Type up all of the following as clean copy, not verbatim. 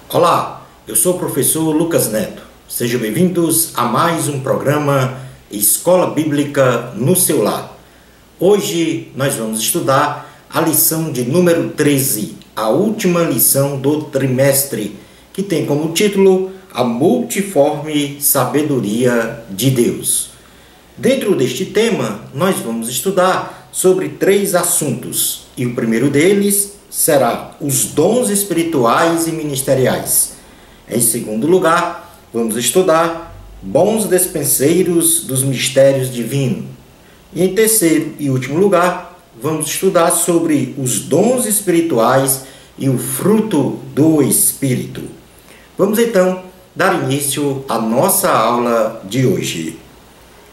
Olá, eu sou o professor Lucas Neto. Sejam bem-vindos a mais um programa Escola Bíblica no seu lar. Hoje nós vamos estudar a lição de número 13, a última lição do trimestre, que tem como título A Multiforme Sabedoria de Deus. Dentro deste tema, nós vamos estudar sobre 3 assuntos, e o primeiro deles será os dons espirituais e ministeriais. Em segundo lugar, vamos estudar bons despenseiros dos mistérios divinos. E em terceiro e último lugar, vamos estudar sobre os dons espirituais e o fruto do Espírito. Vamos então dar início à nossa aula de hoje.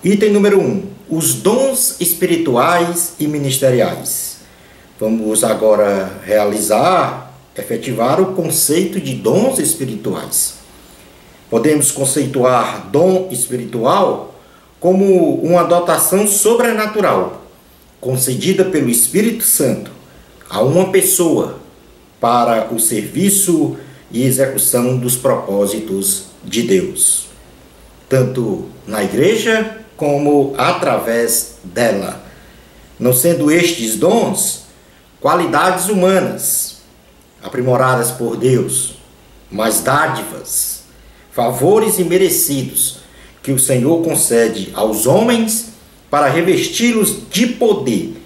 Item número 1, os dons espirituais e ministeriais. Vamos agora efetivar o conceito de dons espirituais. Podemos conceituar dom espiritual como uma dotação sobrenatural, concedida pelo Espírito Santo a uma pessoa para o serviço e execução dos propósitos de Deus, tanto na igreja como através dela, não sendo estes dons qualidades humanas, aprimoradas por Deus, mas dádivas, favores imerecidos que o Senhor concede aos homens para revesti-los de poder,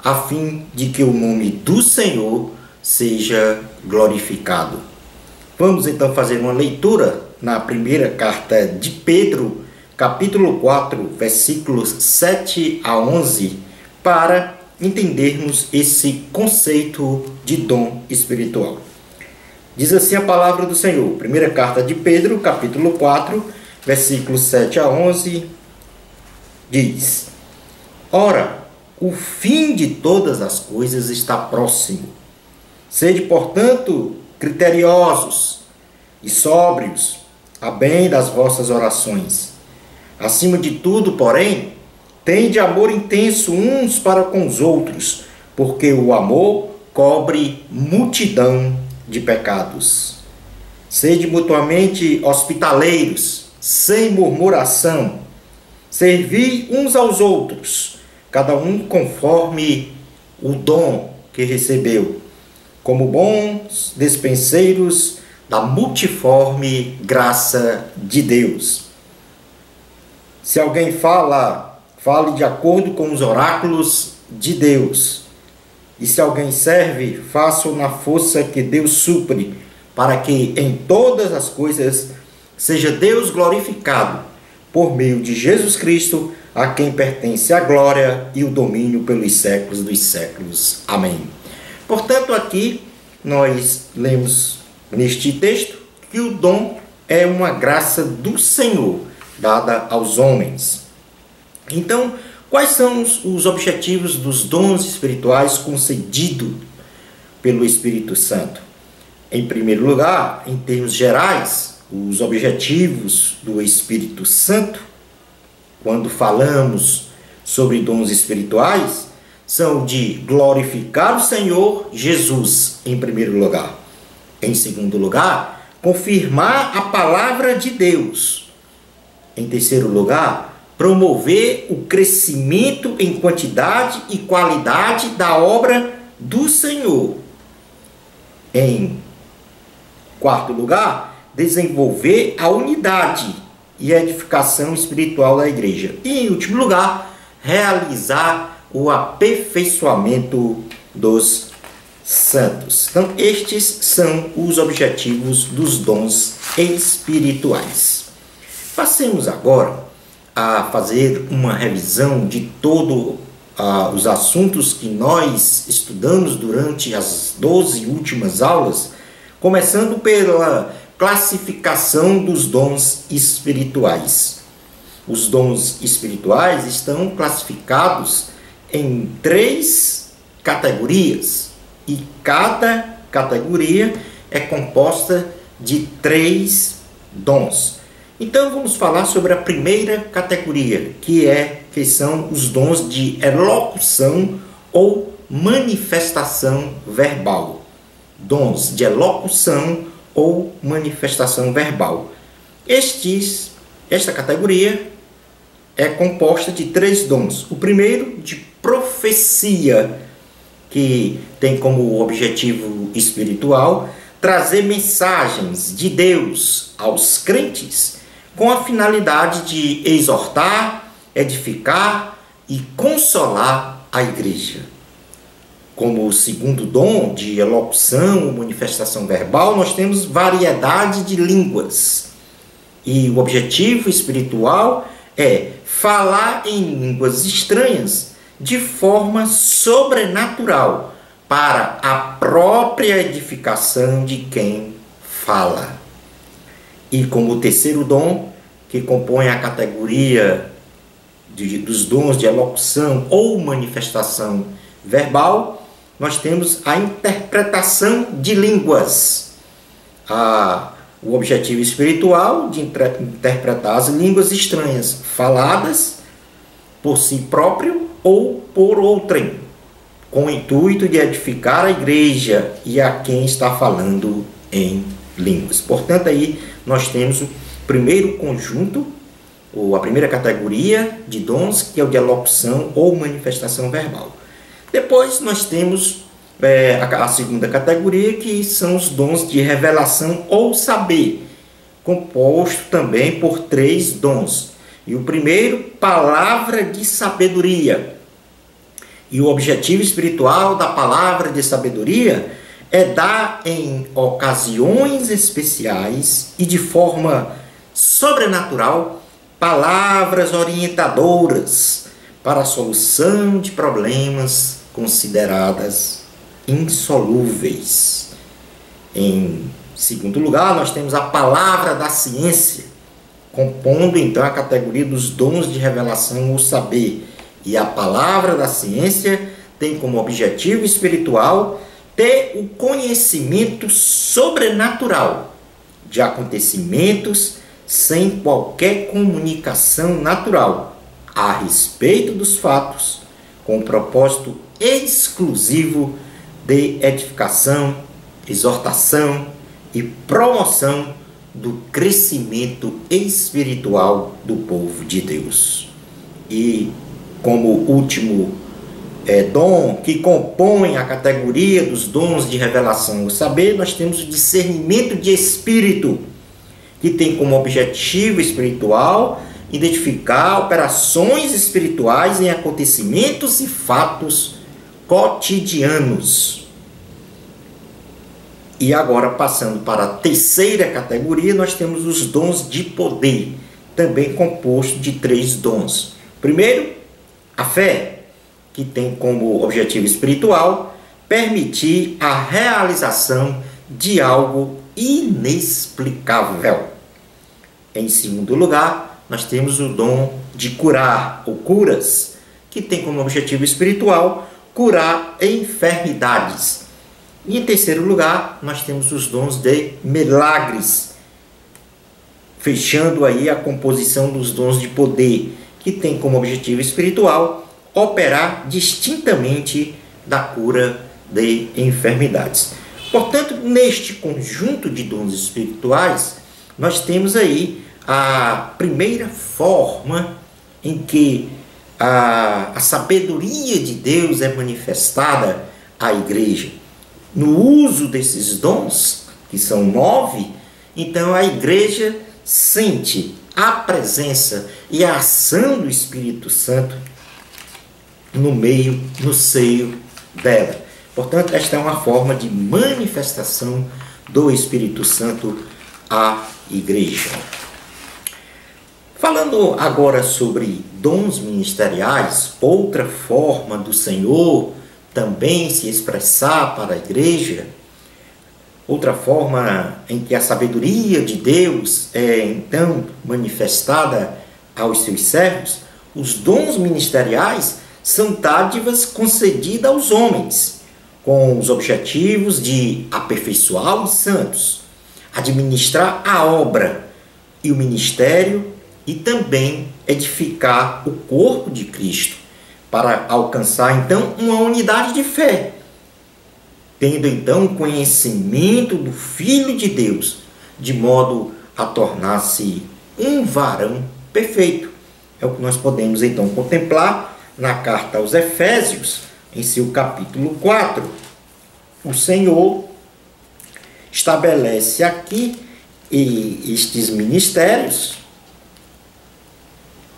a fim de que o nome do Senhor seja glorificado. Vamos então fazer uma leitura na primeira carta de Pedro, capítulo 4, versículos 7 a 11, para entendermos esse conceito de dom espiritual. Diz assim a palavra do Senhor, primeira carta de Pedro, capítulo 4, versículos 7 a 11, diz: Ora, o fim de todas as coisas está próximo. Sede, portanto, criteriosos e sóbrios, a bem das vossas orações. Acima de tudo, porém, tende amor intenso uns para com os outros, porque o amor cobre multidão de pecados. Sede mutuamente hospitaleiros, sem murmuração. Servi uns aos outros, cada um conforme o dom que recebeu, como bons despenseiros da multiforme graça de Deus. Se alguém fale de acordo com os oráculos de Deus. E se alguém serve, faça-o na força que Deus supre, para que em todas as coisas seja Deus glorificado, por meio de Jesus Cristo, a quem pertence a glória e o domínio pelos séculos dos séculos. Amém. Portanto, aqui nós lemos neste texto que o dom é uma graça do Senhor, dada aos homens. Então, quais são os objetivos dos dons espirituais concedidos pelo Espírito Santo? Em primeiro lugar, em termos gerais, os objetivos do Espírito Santo, quando falamos sobre dons espirituais, são de glorificar o Senhor Jesus, em primeiro lugar. Em segundo lugar, confirmar a palavra de Deus. Em terceiro lugar, promover o crescimento em quantidade e qualidade da obra do Senhor. Em quarto lugar, desenvolver a unidade e a edificação espiritual da igreja. E em último lugar, realizar o aperfeiçoamento dos santos. Então, estes são os objetivos dos dons espirituais. Passemos agora a fazer uma revisão de todos os assuntos que nós estudamos durante as 12 últimas aulas, começando pela classificação dos dons espirituais. Os dons espirituais estão classificados em 3 categorias, e cada categoria é composta de 3 dons. Então vamos falar sobre a primeira categoria, que são os dons de elocução ou manifestação verbal. Dons de elocução ou manifestação verbal. Esta categoria é composta de 3 dons. O primeiro, de profecia, que tem como objetivo espiritual trazer mensagens de Deus aos crentes com a finalidade de exortar, edificar e consolar a igreja. Como o segundo dom, de elocução ou manifestação verbal, nós temos variedade de línguas. E o objetivo espiritual é falar em línguas estranhas de forma sobrenatural para a própria edificação de quem fala. E como terceiro dom, que compõe a categoria dos dons de elocução ou manifestação verbal, nós temos a interpretação de línguas. O objetivo espiritual de interpretar as línguas estranhas faladas por si próprio ou por outrem, com o intuito de edificar a igreja e a quem está falando em línguas. Portanto, aí nós temos o primeiro conjunto, ou a primeira categoria de dons, que é o de elocução ou manifestação verbal. Depois nós temos a segunda categoria, que são os dons de revelação ou saber, composto também por 3 dons. E o primeiro, palavra de sabedoria. E o objetivo espiritual da palavra de sabedoria é dar em ocasiões especiais e de forma sobrenatural palavras orientadoras para a solução de problemas consideradas insolúveis. Em segundo lugar, nós temos a palavra da ciência, compondo então a categoria dos dons de revelação ou saber. E a palavra da ciência tem como objetivo espiritual ter o conhecimento sobrenatural de acontecimentos sem qualquer comunicação natural a respeito dos fatos, com o propósito exclusivo de edificação, exortação e promoção do crescimento espiritual do povo de Deus. E como último dom que compõe a categoria dos dons de revelação ou saber, nós temos o discernimento de espírito, que tem como objetivo espiritual identificar operações espirituais em acontecimentos e fatos cotidianos. E agora, passando para a terceira categoria, nós temos os dons de poder, também composto de 3 dons. Primeiro, a fé, que tem como objetivo espiritual permitir a realização de algo inexplicável. Em segundo lugar, nós temos o dom de curar, ou curas, que tem como objetivo espiritual curar enfermidades. E em terceiro lugar, nós temos os dons de milagres, fechando aí a composição dos dons de poder, que tem como objetivo espiritual operar distintamente da cura de enfermidades. Portanto, neste conjunto de dons espirituais, nós temos aí a primeira forma em que a sabedoria de Deus é manifestada à igreja. No uso desses dons, que são 9, então a igreja sente a presença e a ação do Espírito Santo no seio dela. Portanto, esta é uma forma de manifestação do Espírito Santo à igreja. Falando agora sobre dons ministeriais, outra forma do Senhor também se expressar para a igreja, outra forma em que a sabedoria de Deus é então manifestada aos seus servos, os dons ministeriais são dádivas concedidas aos homens, com os objetivos de aperfeiçoar os santos, administrar a obra e o ministério e também edificar o corpo de Cristo, para alcançar então uma unidade de fé tendo então conhecimento do Filho de Deus, de modo a tornar-se um varão perfeito. É o que nós podemos então contemplar na carta aos Efésios, em seu capítulo 4. O Senhor estabelece aqui estes ministérios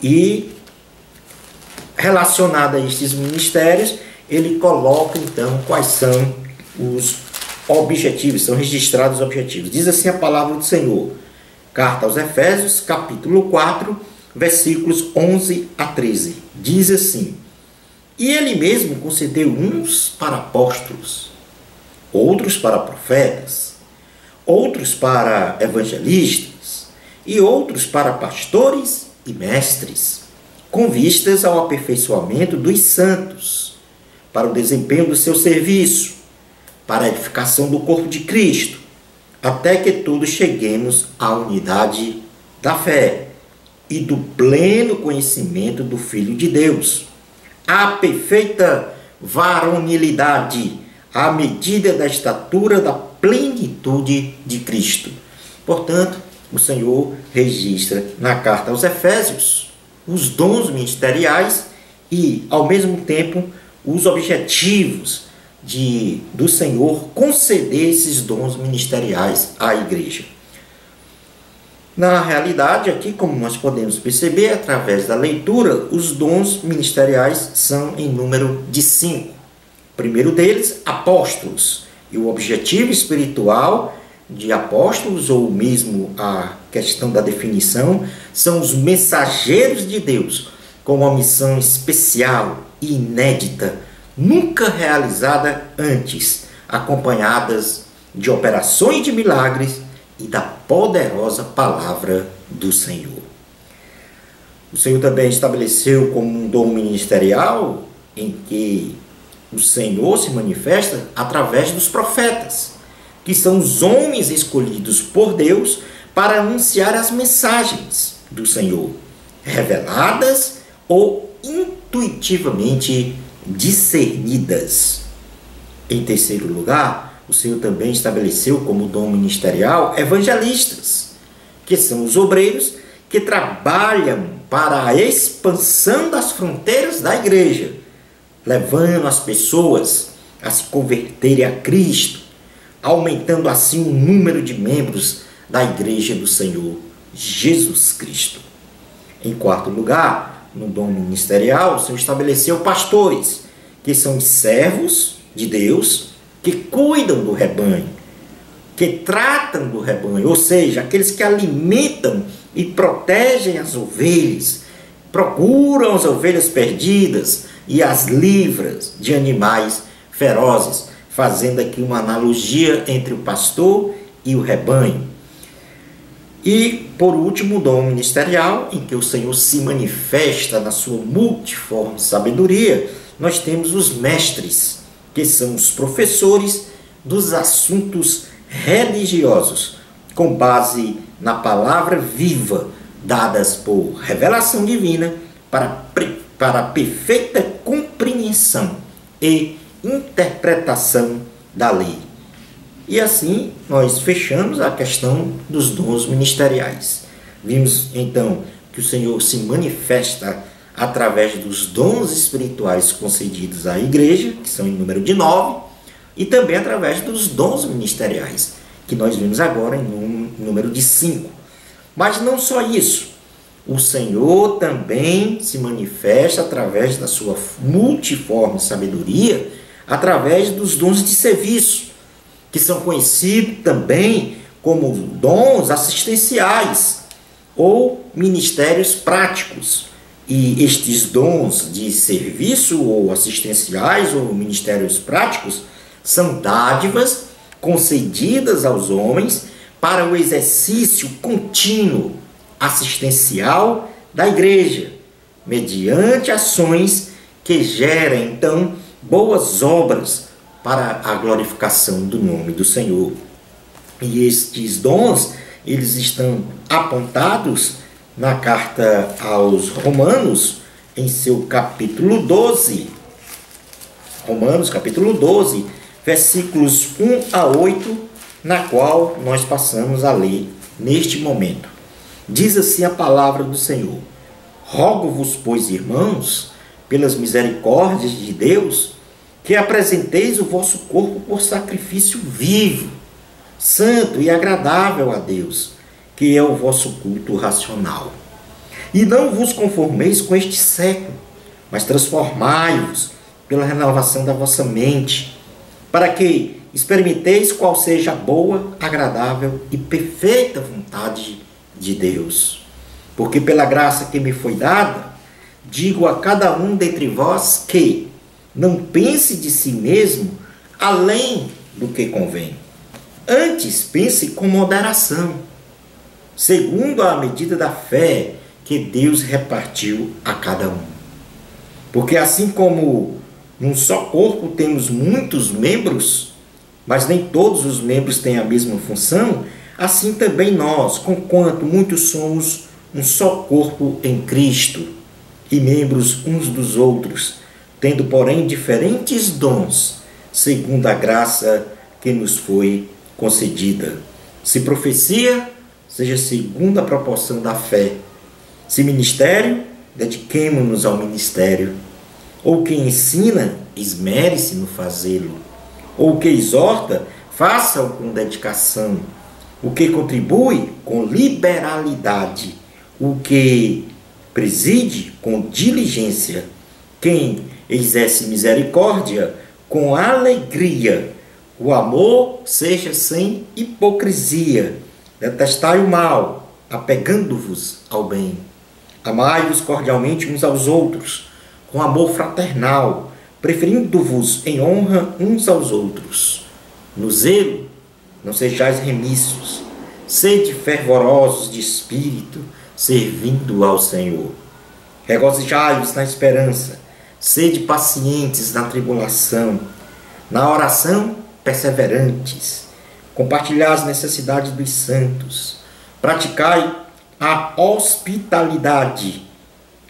e, relacionado a estes ministérios, ele coloca então quais são os objetivos, são registrados os objetivos. Diz assim a palavra do Senhor, carta aos Efésios, capítulo 4, versículos 11 a 13. Diz assim: E ele mesmo concedeu uns para apóstolos, outros para profetas, outros para evangelistas e outros para pastores e mestres, com vistas ao aperfeiçoamento dos santos, para o desempenho do seu serviço, para a edificação do corpo de Cristo, até que todos cheguemos à unidade da fé e do pleno conhecimento do Filho de Deus, à perfeita varonilidade, à medida da estatura da plenitude de Cristo. Portanto, o Senhor registra na carta aos Efésios os dons ministeriais e, ao mesmo tempo, os objetivos do Senhor conceder esses dons ministeriais à igreja. Na realidade, aqui, como nós podemos perceber, através da leitura, os dons ministeriais são em número de 5. O primeiro deles, apóstolos. E o objetivo espiritual de apóstolos, ou mesmo a questão da definição, são os mensageiros de Deus, com uma missão especial e inédita, nunca realizada antes, acompanhadas de operações de milagres e da poderosa palavra do Senhor. O Senhor também estabeleceu como um dom ministerial em que o Senhor se manifesta através dos profetas, que são os homens escolhidos por Deus para anunciar as mensagens do Senhor, reveladas ou intuitivamente discernidas. Em terceiro lugar, o Senhor também estabeleceu como dom ministerial evangelistas, que são os obreiros que trabalham para a expansão das fronteiras da igreja, levando as pessoas a se converterem a Cristo, aumentando assim o número de membros da igreja do Senhor Jesus Cristo. Em quarto lugar, no dom ministerial, o Senhor estabeleceu pastores, que são os servos de Deus, que cuidam do rebanho, que tratam do rebanho, ou seja, aqueles que alimentam e protegem as ovelhas, procuram as ovelhas perdidas e as livram de animais ferozes, fazendo aqui uma analogia entre o pastor e o rebanho. E, por último, o dom ministerial, em que o Senhor se manifesta na sua multiforme sabedoria, nós temos os mestres, que são os professores dos assuntos religiosos, com base na palavra viva, dadas por revelação divina, para a perfeita compreensão e interpretação da lei. E assim nós fechamos a questão dos dons ministeriais. Vimos então que o Senhor se manifesta através dos dons espirituais concedidos à igreja, que são em número de 9, e também através dos dons ministeriais, que nós vimos agora em número de 5. Mas não só isso, o Senhor também se manifesta através da sua multiforme sabedoria, através dos dons de serviço, que são conhecidos também como dons assistenciais ou ministérios práticos. E estes dons de serviço ou assistenciais ou ministérios práticos são dádivas concedidas aos homens para o exercício contínuo assistencial da igreja, mediante ações que geram então boas obras para a glorificação do nome do Senhor. E estes dons, eles estão apontados na carta aos Romanos, em seu capítulo 12. Romanos, capítulo 12, versículos 1 a 8, na qual nós passamos a ler neste momento. Diz assim a palavra do Senhor: rogo-vos, pois, irmãos, pelas misericórdias de Deus, que apresenteis o vosso corpo por sacrifício vivo, santo e agradável a Deus, que é o vosso culto racional. E não vos conformeis com este século, mas transformai-vos pela renovação da vossa mente, para que experimenteis qual seja a boa, agradável e perfeita vontade de Deus. Porque pela graça que me foi dada, digo a cada um dentre vós que não pense de si mesmo além do que convém. Antes pense com moderação, segundo a medida da fé que Deus repartiu a cada um. Porque assim como num só corpo temos muitos membros, mas nem todos os membros têm a mesma função, assim também nós, conquanto muitos somos um só corpo em Cristo, e membros uns dos outros, tendo, porém, diferentes dons, segundo a graça que nos foi concedida. Se profecia, seja segundo a proporção da fé. Se ministério, dediquemo-nos ao ministério. Ou quem ensina, esmere-se no fazê-lo. Ou que exorta, faça-o com dedicação. O que contribui, com liberalidade. O que preside, com diligência. Quem exerce misericórdia, com alegria. O amor seja sem hipocrisia. Detestai o mal, apegando-vos ao bem. Amai-vos cordialmente uns aos outros, com amor fraternal, preferindo-vos em honra uns aos outros. No zelo, não sejais remissos, sede fervorosos de espírito, servindo ao Senhor. Regozijai-vos na esperança, sede pacientes na tribulação, na oração perseverantes, compartilhai as necessidades dos santos, praticai a hospitalidade,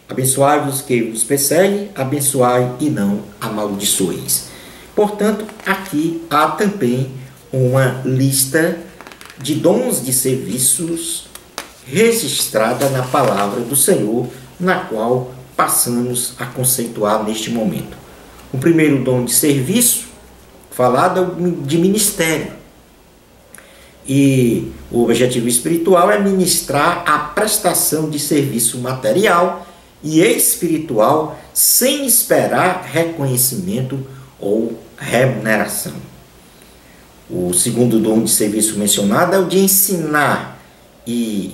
abençoai-vos que vos perseguem, abençoai e não amaldiçoeis. Portanto, aqui há também uma lista de dons de serviços registrada na palavra do Senhor, na qual passamos a conceituar neste momento. O primeiro dom de serviço, falado de ministério. E o objetivo espiritual é ministrar a prestação de serviço material e espiritual sem esperar reconhecimento ou remuneração. O segundo dom de serviço mencionado é o de ensinar, e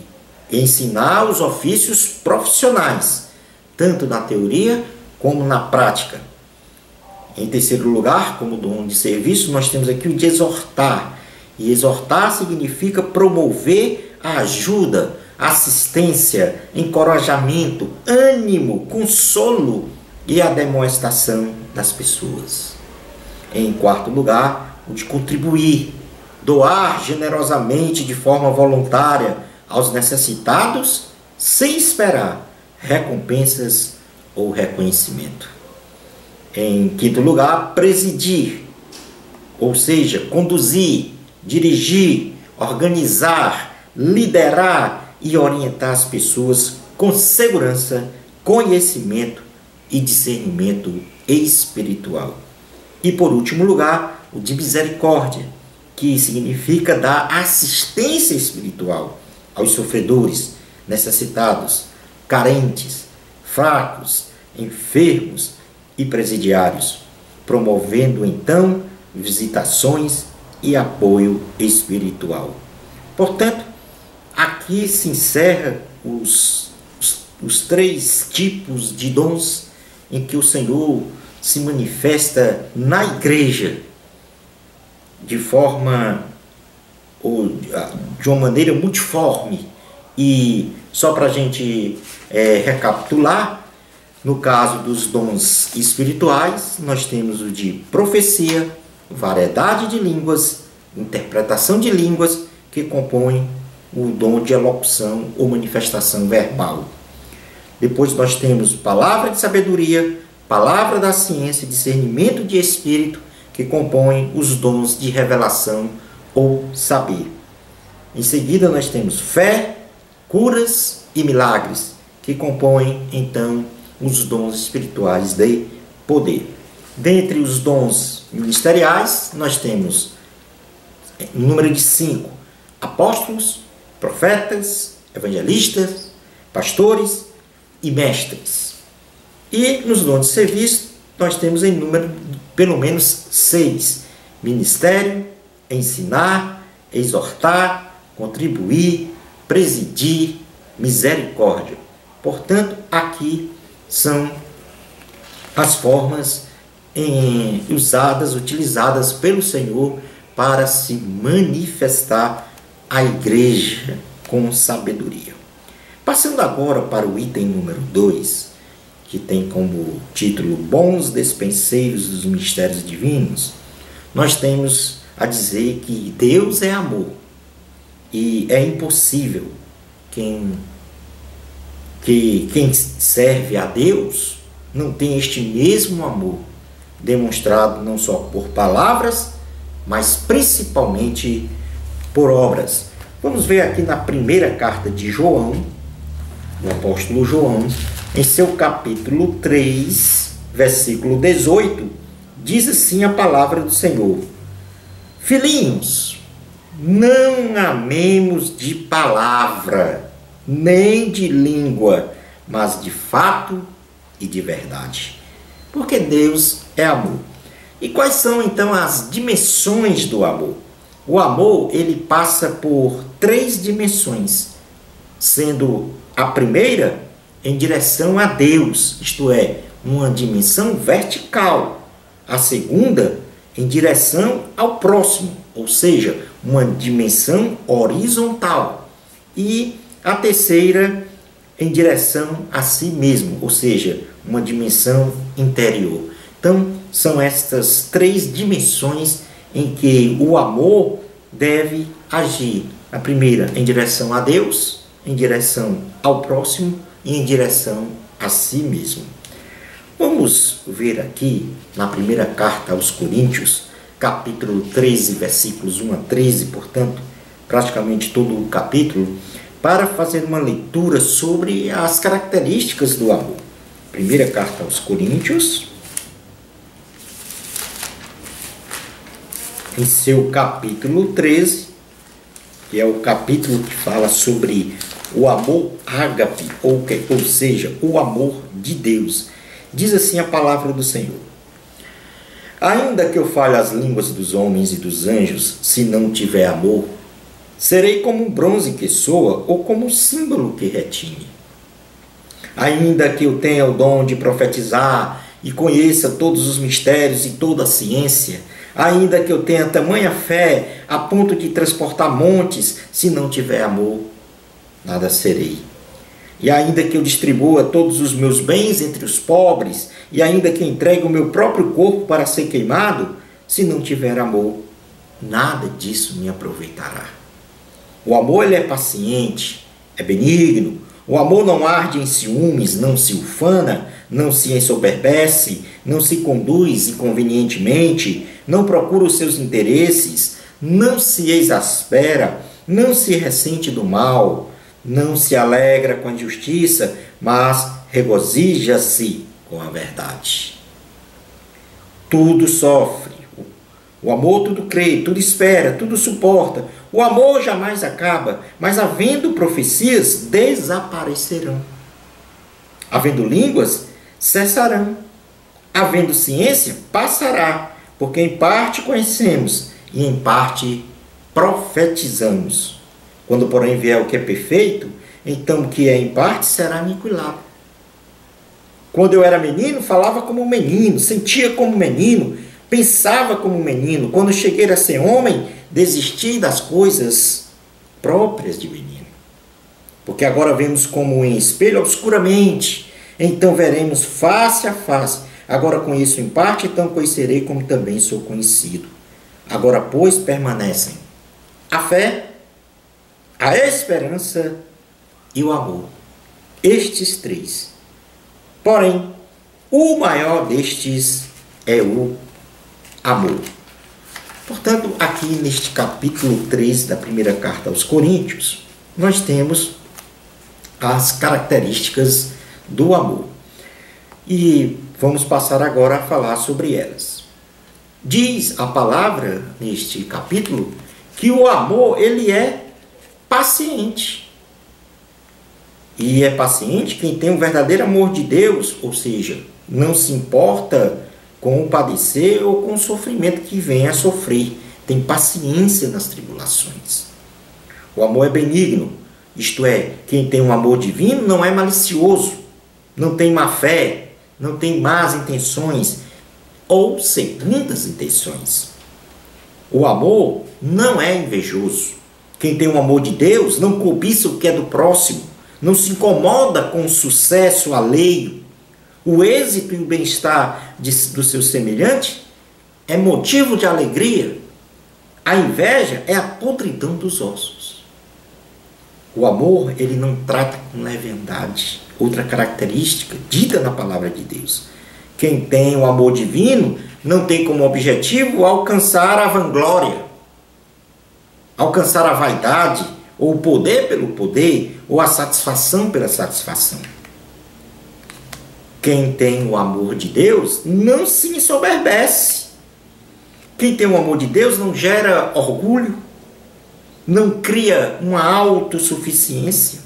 ensinar os ofícios profissionais, tanto na teoria como na prática. Em terceiro lugar, como dom de serviço, nós temos aqui o de exortar. E exortar significa promover a ajuda, assistência, encorajamento, ânimo, consolo e a demonstração das pessoas. Em quarto lugar, o de contribuir, doar generosamente de forma voluntária aos necessitados, sem esperar recompensas ou reconhecimento. Em quinto lugar, presidir, ou seja, conduzir, dirigir, organizar, liderar e orientar as pessoas com segurança, conhecimento e discernimento espiritual. E por último lugar, o de misericórdia, que significa dar assistência espiritual aos sofredores, necessitados, carentes, fracos, enfermos e presidiários, promovendo então visitações e apoio espiritual. Portanto, aqui se encerra os três tipos de dons em que o Senhor se manifesta na igreja de forma ou de uma maneira multiforme. E só para a gente recapitular, no caso dos dons espirituais, nós temos o de profecia, variedade de línguas, interpretação de línguas, que compõem o dom de elocução ou manifestação verbal. Depois nós temos palavra de sabedoria, palavra da ciência, discernimento de espírito, que compõem os dons de revelação ou saber. Em seguida, nós temos fé, curas e milagres, que compõem, então, os dons espirituais de poder. Dentre os dons ministeriais, nós temos um número de 5 apóstolos, profetas, evangelistas, pastores e mestres. E nos dons de serviço, nós temos em número pelo menos 6: ministério, ensinar, exortar, contribuir, presidir, misericórdia. Portanto, aqui são as formas utilizadas pelo Senhor para se manifestar a igreja com sabedoria. Passando agora para o item número 2, que tem como título Bons Despenseiros dos Mistérios Divinos, nós temos a dizer que Deus é amor e é impossível quem serve a Deus não tem este mesmo amor, demonstrado não só por palavras, mas principalmente por obras. Vamos ver aqui na primeira carta de João, do apóstolo João, em seu capítulo 3, versículo 18, diz assim a palavra do Senhor: Filhinhos, não amemos de palavra, nem de língua, mas de fato e de verdade. Porque Deus é amor. E quais são então as dimensões do amor? O amor, ele passa por 3 dimensões, sendo a primeira em direção a Deus, isto é, uma dimensão vertical. A segunda em direção ao próximo, ou seja, uma dimensão horizontal. E a terceira em direção a si mesmo, ou seja, uma dimensão interior. Então, são estas 3 dimensões em que o amor deve agir. A primeira em direção a Deus, em direção ao próximo e em direção a si mesmo. Vamos ver aqui na primeira carta aos Coríntios, capítulo 13, versículos 1 a 13, portanto, praticamente todo o capítulo, para fazer uma leitura sobre as características do amor. Primeira carta aos Coríntios, em seu capítulo 13, que é o capítulo que fala sobre o amor ágape, ou seja, o amor de Deus. Diz assim a palavra do Senhor: Ainda que eu fale as línguas dos homens e dos anjos, se não tiver amor, serei como um bronze que soa ou como um símbolo que retine. Ainda que eu tenha o dom de profetizar e conheça todos os mistérios e toda a ciência, ainda que eu tenha tamanha fé a ponto de transportar montes, se não tiver amor, nada serei. E ainda que eu distribua todos os meus bens entre os pobres, e ainda que entregue o meu próprio corpo para ser queimado, se não tiver amor, nada disso me aproveitará. O amor, ele é paciente, é benigno. O amor não arde em ciúmes, não se ufana, não se ensoberbece, não se conduz inconvenientemente, não procura os seus interesses, não se exaspera, não se ressente do mal, não se alegra com a injustiça, mas regozija-se com a verdade. Tudo sofre. O amor tudo crê, tudo espera, tudo suporta. O amor jamais acaba, mas havendo profecias, desaparecerão. Havendo línguas, cessarão. Havendo ciência, passará, porque em parte conhecemos e em parte profetizamos. Quando, porém, vier o que é perfeito, então o que é em parte será aniquilado. Quando eu era menino, falava como menino, sentia como menino, pensava como menino. Quando cheguei a ser homem, desisti das coisas próprias de menino. Porque agora vemos como em espelho obscuramente, então veremos face a face. Agora conheço em parte, então conhecerei como também sou conhecido. Agora, pois, permanecem a fé, a esperança e o amor. Estes 3. Porém, o maior destes é o amor. Portanto, aqui neste capítulo 3 da primeira carta aos Coríntios, nós temos as características do amor. E vamos passar agora a falar sobre elas. Diz a palavra neste capítulo que o amor, ele é paciente. E é paciente quem tem um verdadeiro amor de Deus, ou seja, não se importa com o padecer ou com o sofrimento que vem a sofrer. Tem paciência nas tribulações. O amor é benigno, isto é, quem tem um amor divino não é malicioso, não tem má fé, não tem más intenções ou segundas intenções. O amor não é invejoso. Quem tem um amor de Deus não cobiça o que é do próximo, não se incomoda com o sucesso alheio. O êxito e o bem-estar do seu semelhante é motivo de alegria. A inveja é a podridão dos ossos. O amor, ele não trata com leviandade. Outra característica dita na palavra de Deus. Quem tem o amor divino não tem como objetivo alcançar a vanglória, alcançar a vaidade, ou o poder pelo poder, ou a satisfação pela satisfação. Quem tem o amor de Deus não se ensoberbece. Quem tem o amor de Deus não gera orgulho, não cria uma autossuficiência,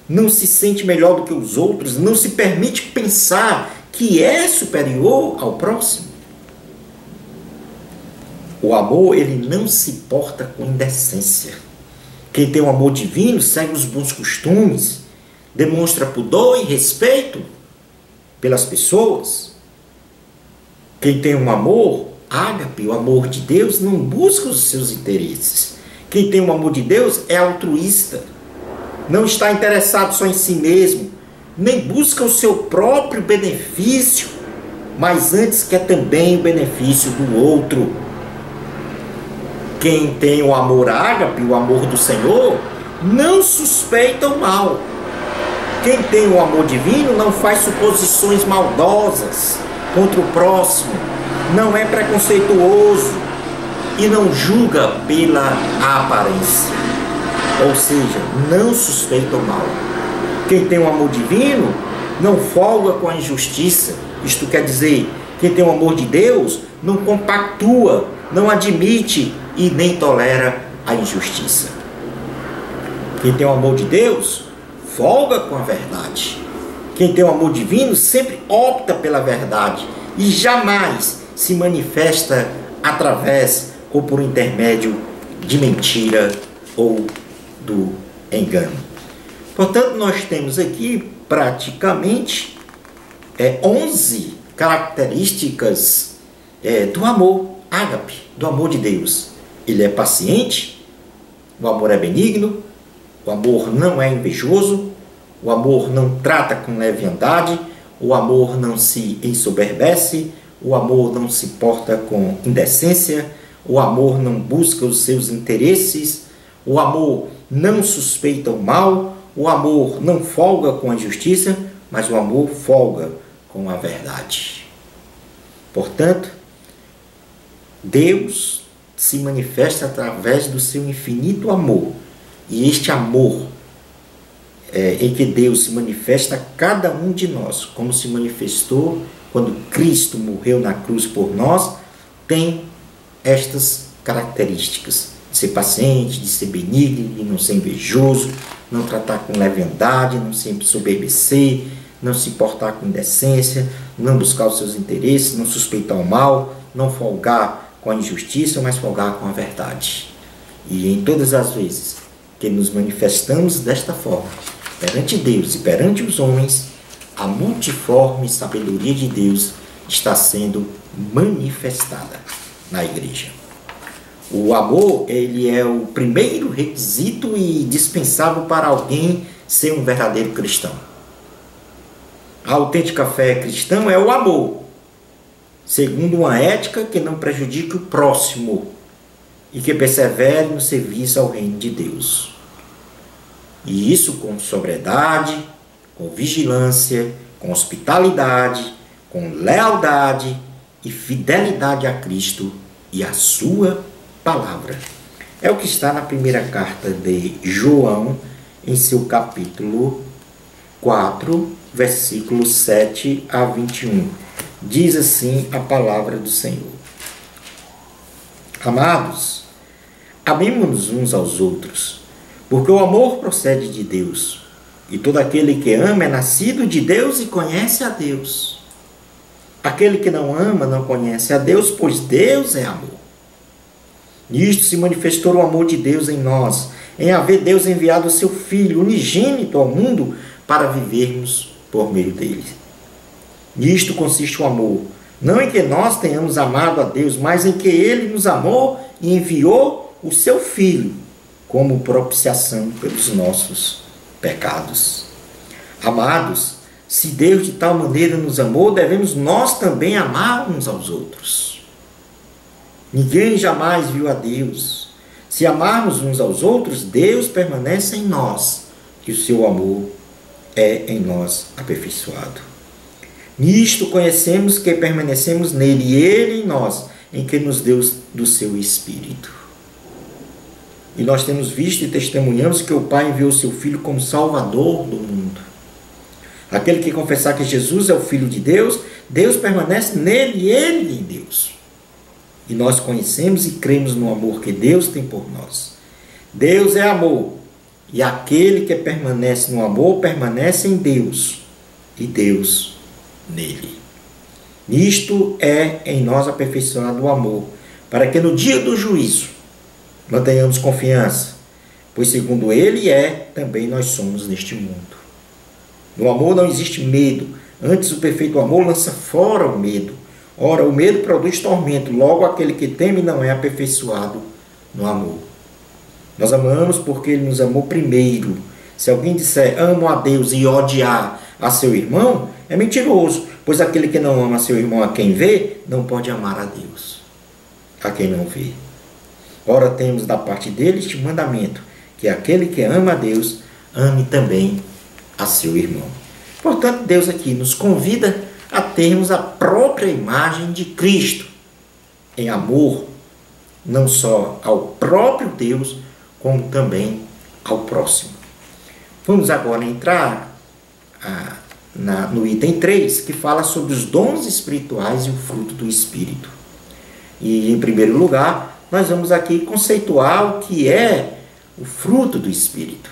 não se sente melhor do que os outros, não se permite pensar que é superior ao próximo. O amor, ele não se porta com indecência. Quem tem o amor divino segue os bons costumes, demonstra pudor e respeito pelas pessoas. Quem tem um amor ágape, o amor de Deus, não busca os seus interesses. Quem tem o amor de Deus é altruísta, não está interessado só em si mesmo, nem busca o seu próprio benefício, mas antes quer também o benefício do outro. Quem tem o amor ágape, o amor do Senhor, não suspeita o mal. Quem tem o amor divino não faz suposições maldosas contra o próximo, não é preconceituoso e não julga pela aparência. Ou seja, não suspeita o mal. Quem tem o amor divino não folga com a injustiça. Isto quer dizer, quem tem o amor de Deus não compactua, não admite e nem tolera a injustiça. Quem tem o amor de Deus folga com a verdade. Quem tem o amor divino sempre opta pela verdade e jamais se manifesta através ou por intermédio de mentira ou do engano. Portanto, nós temos aqui praticamente 11 características do amor ágape, do amor de Deus. Ele é paciente, o amor é benigno, o amor não é invejoso, o amor não trata com leviandade, o amor não se ensoberbece, o amor não se porta com indecência, o amor não busca os seus interesses, o amor não suspeita o mal, o amor não folga com a injustiça, mas o amor folga com a verdade. Portanto, Deus se manifesta através do seu infinito amor. E este amor em que Deus se manifesta a cada um de nós, como se manifestou quando Cristo morreu na cruz por nós, tem estas características: de ser paciente, de ser benigno, de não ser invejoso, não tratar com leviandade, não se soberbecer, não se portar com indecência, não buscar os seus interesses, não suspeitar o mal, não folgar com a injustiça, mas folgar com a verdade. E em todas as vezes que nos manifestamos desta forma, perante Deus e perante os homens, a multiforme sabedoria de Deus está sendo manifestada na igreja. O amor, ele é o primeiro requisito e dispensável para alguém ser um verdadeiro cristão. A autêntica fé cristã é o amor, segundo uma ética que não prejudique o próximo e que persevere no serviço ao reino de Deus. E isso com sobriedade, com vigilância, com hospitalidade, com lealdade e fidelidade a Cristo e a sua palavra. É o que está na primeira carta de João, em seu capítulo 4, versículos 7 a 21. Diz assim a palavra do Senhor: Amados, amemo-nos uns aos outros, porque o amor procede de Deus, e todo aquele que ama é nascido de Deus e conhece a Deus. Aquele que não ama não conhece a Deus, pois Deus é amor. Nisto se manifestou o amor de Deus em nós, em haver Deus enviado o seu Filho unigênito ao mundo para vivermos por meio dele. Nisto consiste o amor, não em que nós tenhamos amado a Deus, mas em que ele nos amou e enviou o seu Filho como propiciação pelos nossos pecados. Amados, se Deus de tal maneira nos amou, devemos nós também amar uns aos outros. Ninguém jamais viu a Deus. Se amarmos uns aos outros, Deus permanece em nós, e o seu amor é em nós aperfeiçoado. Nisto conhecemos que permanecemos nele, e ele em nós, em que nos deu do seu Espírito. E nós temos visto e testemunhamos que o Pai enviou o seu Filho como Salvador do mundo. Aquele que confessar que Jesus é o Filho de Deus, Deus permanece nele e ele em Deus. E nós conhecemos e cremos no amor que Deus tem por nós. Deus é amor, e aquele que permanece no amor permanece em Deus, e Deus nele. Nisto é em nós aperfeiçoado o amor, para que no dia do juízo mantenhamos confiança, pois segundo ele é, também nós somos neste mundo. No amor não existe medo, antes o perfeito amor lança fora o medo. Ora, o medo produz tormento, logo aquele que teme não é aperfeiçoado no amor. Nós amamos porque ele nos amou primeiro. Se alguém disser amo a Deus e odiar a seu irmão, é mentiroso, pois aquele que não ama seu irmão a quem vê, não pode amar a Deus a quem não vê. Ora, temos da parte dele este mandamento, que aquele que ama a Deus, ame também a seu irmão. Portanto, Deus aqui nos convida a termos a própria imagem de Cristo, em amor, não só ao próprio Deus, como também ao próximo. Vamos agora entrar no item 3, que fala sobre os dons espirituais e o fruto do Espírito. E, em primeiro lugar, nós vamos aqui conceituar o que é o fruto do Espírito.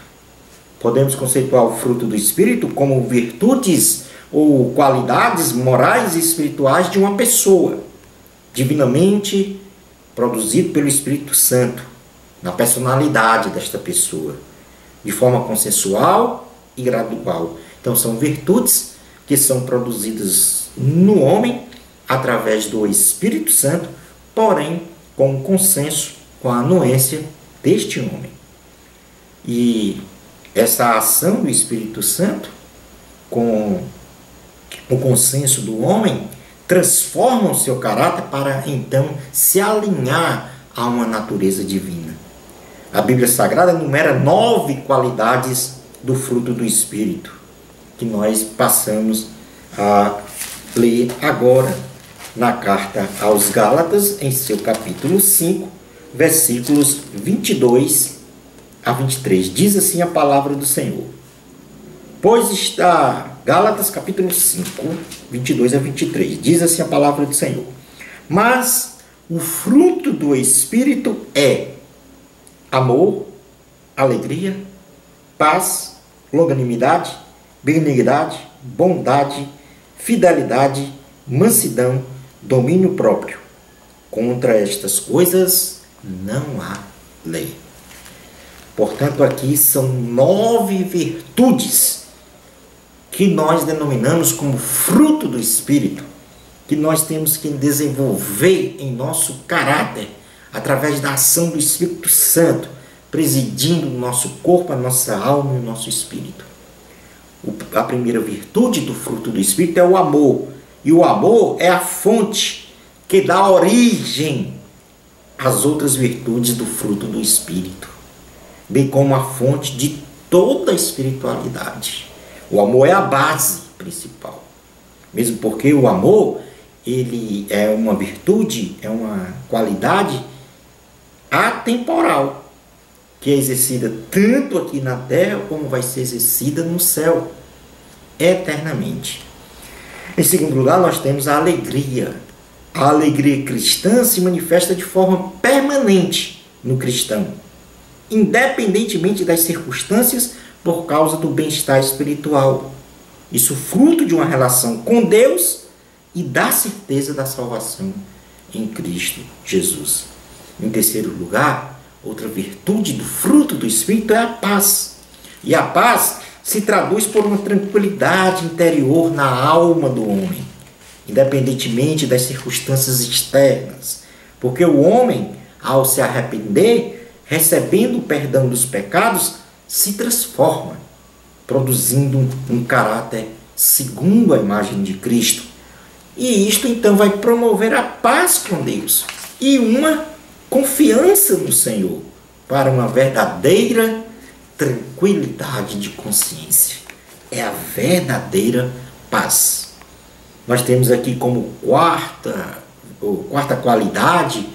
Podemos conceituar o fruto do Espírito como virtudes ou qualidades morais e espirituais de uma pessoa, divinamente produzido pelo Espírito Santo, na personalidade desta pessoa, de forma consensual e gradual. Então, são virtudes que são produzidas no homem através do Espírito Santo, porém com o consenso, com a anuência deste homem. E essa ação do Espírito Santo, com o consenso do homem, transforma o seu caráter para então se alinhar a uma natureza divina. A Bíblia Sagrada enumera 9 qualidades do fruto do Espírito, que nós passamos a ler agora na carta aos Gálatas, em seu capítulo 5, versículos 22 a 23. Diz assim a palavra do Senhor: Pois está... Gálatas capítulo 5, 22 a 23. Diz assim a palavra do Senhor: Mas o fruto do Espírito é amor, alegria, paz, longanimidade, benignidade, bondade, fidelidade, mansidão, domínio próprio. Contra estas coisas não há lei. Portanto, aqui são 9 virtudes que nós denominamos como fruto do Espírito, que nós temos que desenvolver em nosso caráter, através da ação do Espírito Santo, presidindo o nosso corpo, a nossa alma e o nosso espírito. A primeira virtude do fruto do Espírito é o amor, e o amor é a fonte que dá origem às outras virtudes do fruto do Espírito, bem como a fonte de toda a espiritualidade. O amor é a base principal, mesmo porque o amor ele é uma virtude, é uma qualidade atemporal, que é exercida tanto aqui na terra como vai ser exercida no céu, eternamente. Em segundo lugar, nós temos a alegria. A alegria cristã se manifesta de forma permanente no cristão, independentemente das circunstâncias, por causa do bem-estar espiritual. Isso fruto de uma relação com Deus e da certeza da salvação em Cristo Jesus. Em terceiro lugar, outra virtude do fruto do Espírito é a paz. E a paz se traduz por uma tranquilidade interior na alma do homem, independentemente das circunstâncias externas. Porque o homem, ao se arrepender, recebendo o perdão dos pecados, se transforma, produzindo um caráter segundo a imagem de Cristo. E isto então vai promover a paz com Deus e uma confiança no Senhor para uma verdadeira tranquilidade de consciência. É a verdadeira paz. Nós temos aqui como quarta qualidade,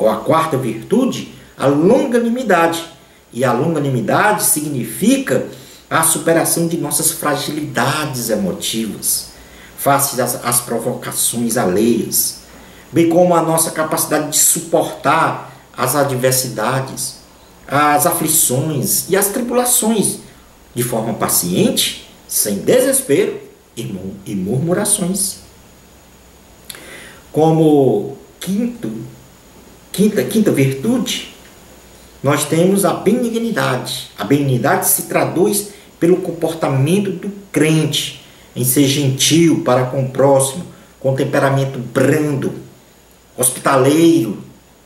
a quarta virtude, a longanimidade. E a longanimidade significa a superação de nossas fragilidades emotivas, face às provocações alheias, bem como a nossa capacidade de suportar as adversidades, as aflições e as tribulações de forma paciente, sem desespero e murmurações. Como quinta virtude, nós temos a benignidade. A benignidade se traduz pelo comportamento do crente em ser gentil para com o próximo, com temperamento brando, hospitaleiro,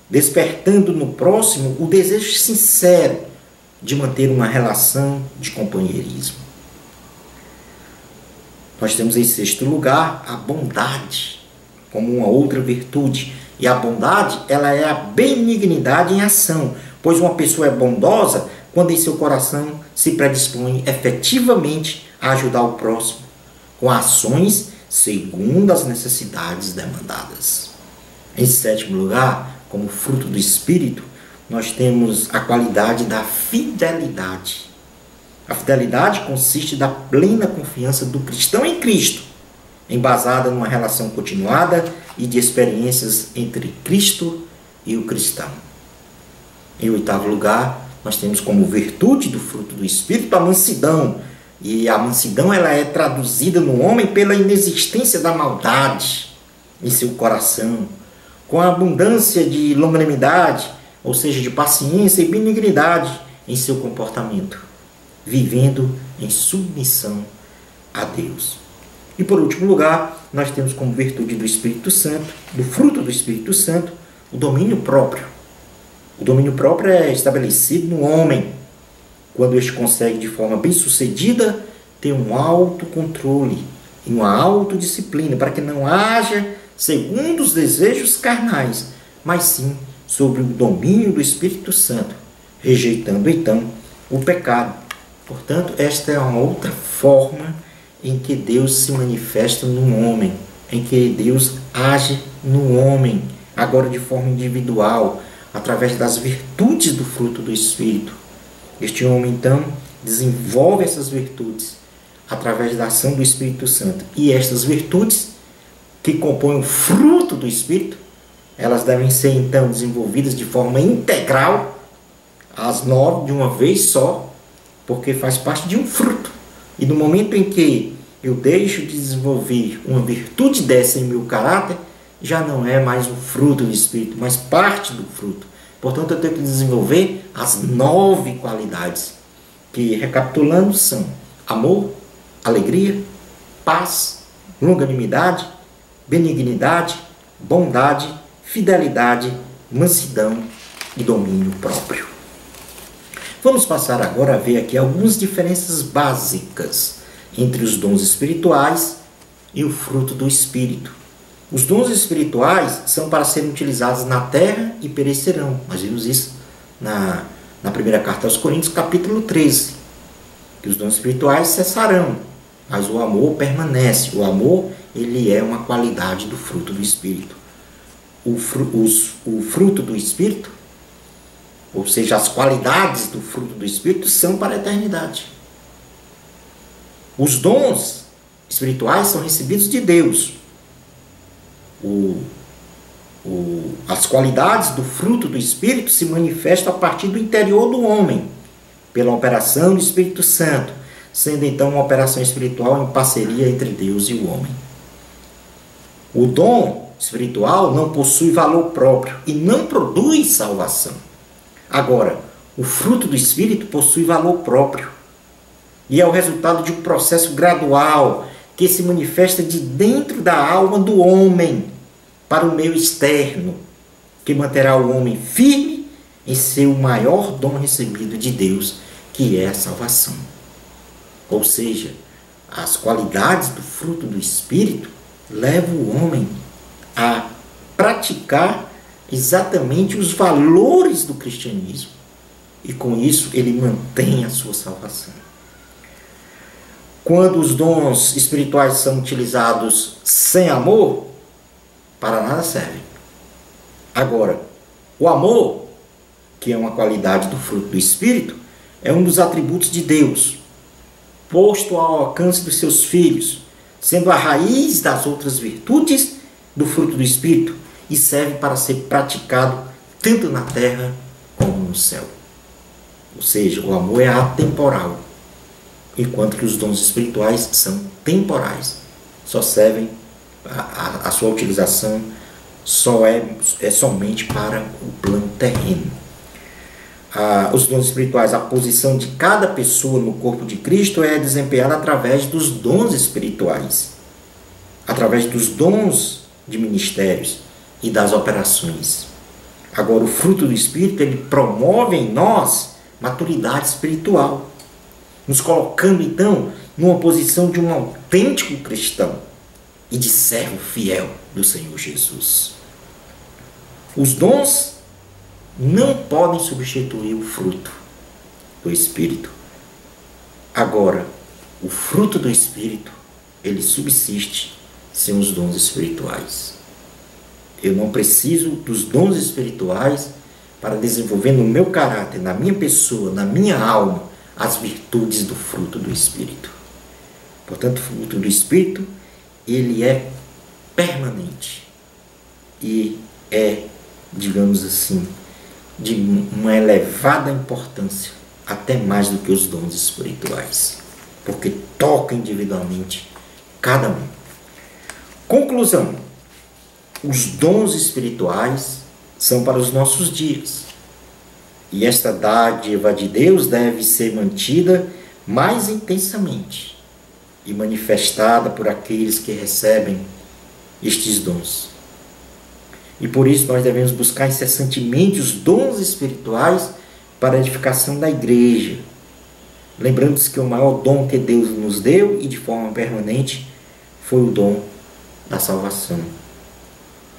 despertando no próximo o desejo sincero de manter uma relação de companheirismo. Nós temos em sexto lugar a bondade, como uma outra virtude. E a bondade, ela é a benignidade em ação, pois uma pessoa é bondosa quando em seu coração se predispõe efetivamente a ajudar o próximo, com ações segundo as necessidades demandadas. Em sétimo lugar, como fruto do Espírito, nós temos a qualidade da fidelidade. A fidelidade consiste da plena confiança do cristão em Cristo, embasada numa relação continuada e de experiências entre Cristo e o cristão. Em oitavo lugar, nós temos como virtude do fruto do Espírito a mansidão. E a mansidão ela é traduzida no homem pela inexistência da maldade em seu coração, com a abundância de longanimidade, ou seja, de paciência e benignidade em seu comportamento, vivendo em submissão a Deus. E por último lugar, nós temos como virtude do Espírito Santo, do fruto do Espírito Santo, o domínio próprio. O domínio próprio é estabelecido no homem, quando este consegue de forma bem-sucedida ter um autocontrole e uma autodisciplina, para que não haja segundo os desejos carnais, mas sim sobre o domínio do Espírito Santo, rejeitando então o pecado. Portanto, esta é uma outra forma em que Deus se manifesta no homem, em que Deus age no homem, agora de forma individual, através das virtudes do fruto do Espírito. Este homem, então, desenvolve essas virtudes através da ação do Espírito Santo. E estas virtudes, que compõem o fruto do Espírito, elas devem ser, então, desenvolvidas de forma integral, as 9 de uma vez só, porque faz parte de um fruto. E no momento em que eu deixo de desenvolver uma virtude dessa em meu caráter, já não é mais um fruto do Espírito, mas parte do fruto. Portanto, eu tenho que desenvolver as 9 qualidades, que, recapitulando, são amor, alegria, paz, longanimidade, benignidade, bondade, fidelidade, mansidão e domínio próprio. Vamos passar agora a ver aqui algumas diferenças básicas entre os dons espirituais e o fruto do Espírito. Os dons espirituais são para serem utilizados na terra e perecerão. Nós vimos isso na primeira carta aos Coríntios, capítulo 13. Que os dons espirituais cessarão, mas o amor permanece. O amor, ele é uma qualidade do fruto do Espírito. O fruto do Espírito, ou seja, as qualidades do fruto do Espírito são para a eternidade. Os dons espirituais são recebidos de Deus. As qualidades do fruto do Espírito se manifestam a partir do interior do homem, pela operação do Espírito Santo, sendo então uma operação espiritual em parceria entre Deus e o homem. O dom espiritual não possui valor próprio e não produz salvação. Agora, o fruto do Espírito possui valor próprio e é o resultado de um processo gradual que se manifesta de dentro da alma do homem para o meio externo, que manterá o homem firme em seu maior dom recebido de Deus, que é a salvação. Ou seja, as qualidades do fruto do Espírito levam o homem a praticar exatamente os valores do cristianismo. E com isso ele mantém a sua salvação. Quando os dons espirituais são utilizados sem amor, para nada servem. Agora, o amor, que é uma qualidade do fruto do Espírito, é um dos atributos de Deus, posto ao alcance dos seus filhos, sendo a raiz das outras virtudes do fruto do Espírito, e serve para ser praticado tanto na terra como no céu. Ou seja, o amor é atemporal, enquanto que os dons espirituais são temporais. Só servem, a sua utilização só é somente para o plano terreno. Os dons espirituais, a posição de cada pessoa no corpo de Cristo é desempenhada através dos dons espirituais, através dos dons de ministérios e das operações. Agora, o fruto do Espírito, ele promove em nós maturidade espiritual, nos colocando então numa posição de um autêntico cristão e de servo fiel do Senhor Jesus. Os dons não podem substituir o fruto do Espírito. Agora, o fruto do Espírito, ele subsiste sem os dons espirituais. Eu não preciso dos dons espirituais para desenvolver no meu caráter, na minha pessoa, na minha alma, as virtudes do fruto do Espírito. Portanto, o fruto do Espírito, ele é permanente e é, digamos assim, de uma elevada importância, até mais do que os dons espirituais, porque toca individualmente cada um. Conclusão: os dons espirituais são para os nossos dias, e esta dádiva de Deus deve ser mantida mais intensamente e manifestada por aqueles que recebem estes dons. E por isso nós devemos buscar incessantemente os dons espirituais para a edificação da igreja, lembrando-se que o maior dom que Deus nos deu e de forma permanente foi o dom da salvação.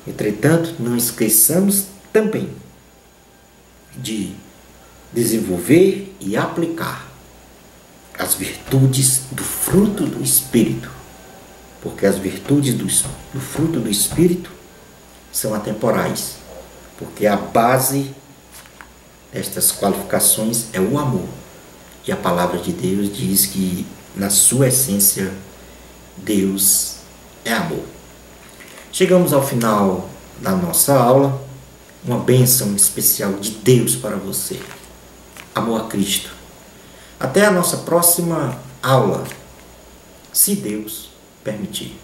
Entretanto, não esqueçamos também de desenvolver e aplicar as virtudes do fruto do Espírito, porque as virtudes do fruto do Espírito são atemporais, porque a base destas qualificações é o amor, e a palavra de Deus diz que na sua essência Deus é amor. Chegamos ao final da nossa aula. Uma bênção especial de Deus para você. Amor a Cristo. Até a nossa próxima aula, se Deus permitir.